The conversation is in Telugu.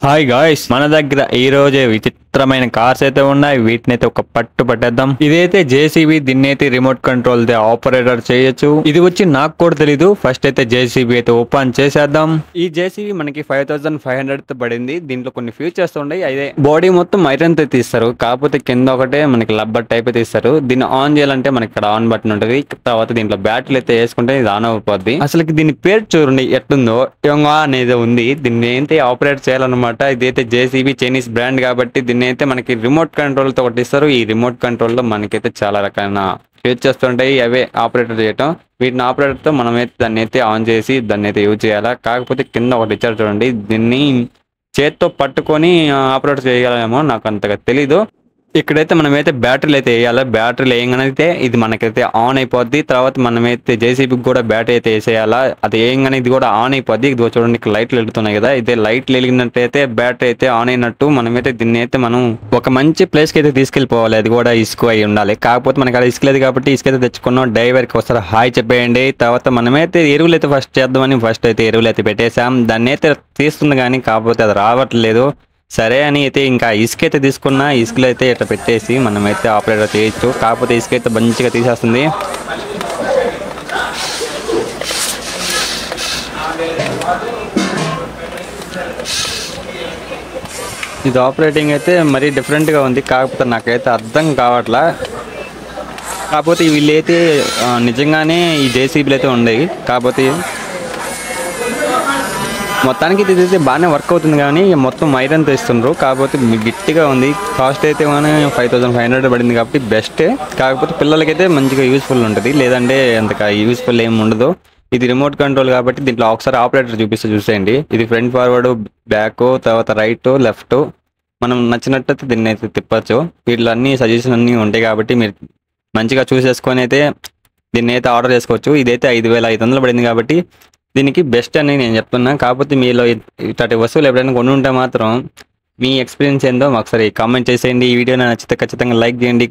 హాయ్ గాయ్స్, మన దగ్గర ఈ రోజే విచిత్రమైన కార్స్ అయితే ఉన్నాయి. వీటిని అయితే ఒక పట్టు పట్టేద్దాం. ఇదైతే జేసీబీ, దీన్ని అయితే రిమోట్ కంట్రోల్ దే ఆపరేటర్ చేయొచ్చు. ఇది వచ్చి నాకు కూడా తెలీదు. ఫస్ట్ అయితే జేసీబీ అయితే ఓపెన్ చేసేద్దాం. ఈ జేసీబీ మనకి 5500 పడింది. దీంట్లో కొన్ని ఫీచర్స్ ఉన్నాయి. అదే బాడీ మొత్తం ఐరన్ తో తీస్తారు, కాకపోతే కింద ఒకటే మనకి లబ్బర్ టైప్ అయితే ఇస్తారు. దీన్ని ఆన్ చేయాలంటే మనకి ఇక్కడ ఆన్ బటన్ ఉంటుంది. తర్వాత దీంట్లో బ్యాటరీలు అయితే వేసుకుంటే ఇది ఆన్ అయిపోద్ది. అసలు దీని పేరు చూడండి ఎట్లుందో, యోంగా అనేది ఉంది. దీన్ని అయితే ఆపరేట్ చేయాలన్నమాట. ఇదైతే జేసీబీ చైనీస్ బ్రాండ్ కాబట్టి దీన్ని అయితే మనకి రిమోట్ కంట్రోల్ తో ఒకటి ఇస్తారు. ఈ రిమోట్ కంట్రోల్ లో మనకైతే చాలా రకాల యూజ్ చేస్తుంటాయి. అవే ఆపరేటర్ చేయటం. వీటిని ఆపరేటర్ తో మనం అయితే దాన్ని అయితే ఆన్ చేసి దాన్ని అయితే యూజ్ చేయాలా. కాకపోతే కింద ఒకటి ఇచ్చారు చూడండి, దీన్ని చేత్తో పట్టుకొని ఆపరేట్ చేయగలమేమో, నాకు అంతగా తెలీదు. ఇక్కడైతే మనమైతే బ్యాటరీలు అయితే వేయాలి. బ్యాటరీలు వేయగానైతే ఇది మనకైతే ఆన్ అయిపోద్ది. తర్వాత మనమైతే జేసీబీకి కూడా బ్యాటరీ అయితే వేసేయాలా. అది వేయగానే ఇది కూడా ఆన్ అయిపోద్ది. ఇది చూడండి, ఇక్కడ లైట్లు వెలుగుతున్నాయి కదా, ఇదే లైట్లు వెలిగినట్టయితే బ్యాటరీ అయితే ఆన్ అయినట్టు. మనమైతే దీన్ని అయితే మనం ఒక మంచి ప్లేస్ కి అయితే తీసుకెళ్లిపోవాలి. అది కూడా ఇసుక అయి ఉండాలి. కాకపోతే మనకి అలా ఇసుక లేదు కాబట్టి ఇసుక అయితే తెచ్చుకున్నాం. డ్రైవర్కి వస్తారు హాయ్ చెప్పేయండి. తర్వాత మనమైతే ఎరువులు అయితే ఫస్ట్ చేద్దామని ఫస్ట్ అయితే ఎరువులు అయితే పెట్టేసాం. దాన్ని అయితే తీస్తుంది కానీ కాకపోతే అది రావట్లేదు. సరే అని అయితే ఇంకా ఇసుక అయితే తీసుకున్నా. ఇసుకలో అయితే ఇట్లా పెట్టేసి మనమైతే ఆపరేటర్ చేయొచ్చు. కాకపోతే ఇసుక అయితే మంచిగా తీసేస్తుంది. ఇది ఆపరేటింగ్ అయితే మరీ డిఫరెంట్గా ఉంది. కాకపోతే నాకైతే అర్థం కావట్లా. కాకపోతే వీళ్ళైతే నిజంగానే ఈ జేసీబీలు అయితే ఉన్నాయి. కాకపోతే మొత్తానికి ఇది అయితే బాగానే వర్క్ అవుతుంది కానీ మొత్తం ఐరన్ తెస్తుండ్రు. కాకపోతే గట్టిగా ఉంది. కాస్ట్ అయితే మన 5500 పడింది కాబట్టి బెస్టే. కాకపోతే పిల్లలకైతే మంచిగా యూస్ఫుల్ ఉంటుంది, లేదంటే అంతగా యూస్ఫుల్ ఏమి ఉండదు. ఇది రిమోట్ కంట్రోల్ కాబట్టి దీంట్లో ఒకసారి ఆపరేటర్ చూపిస్తే చూసేయండి. ఇది ఫ్రంట్ ఫార్వర్డ్, బ్యాక్, తర్వాత రైట్, లెఫ్ట్. మనం నచ్చినట్టయితే దీన్ని అయితే తిప్పచ్చు. వీటిలో అన్ని సజెషన్ అన్నీ ఉంటాయి కాబట్టి మీరు మంచిగా చూసేసుకొని అయితే దీన్ని అయితే ఆర్డర్ చేసుకోవచ్చు. ఇదైతే 5500 పడింది కాబట్టి దీనికి బెస్ట్ అని నేను చెప్తున్నా. కాకపోతే మీలో ఇట్లాంటి వస్తువులు ఎప్పుడైనా కొని ఉంటే మాత్రం మీ ఎక్స్పీరియన్స్ ఏందో ఒకసారి కామెంట్ చేసేయండి. ఈ వీడియో నచ్చితే ఖచ్చితంగా లైక్ చేయండి.